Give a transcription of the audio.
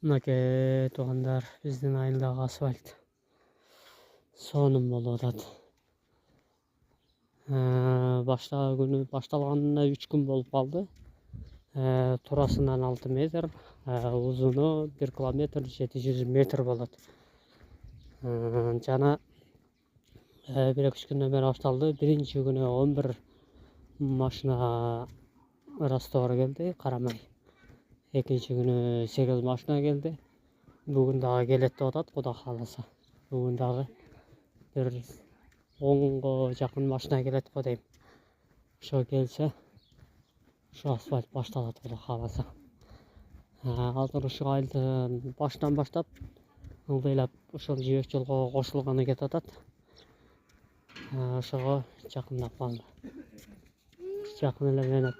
Мынакей туугандар, биздин айылдагы асфальт сонун болуп атат. Башталганына 3 күн болуп калды. Турасынан 6 метр, узуну 1 километр 700 метр болот. Жана 1-2 күндөн бери башталды. Биринчи күнү 11 машина растовар келди, карамай. Экинчи күнү 8 машина келди. Бүгүн дагы келет деп атат, Кудай кааласа. Бүгүн дагы бир 10го жакын машина келет го дейм. Ошо келсе, ошо асфальт башталат Кудай кааласа. Азыр ушул айылдын башынан баштап ылдыйлап ошол жибек жолго кошулганы кетип атат. Ошого жакындап калды. Жакын эле менен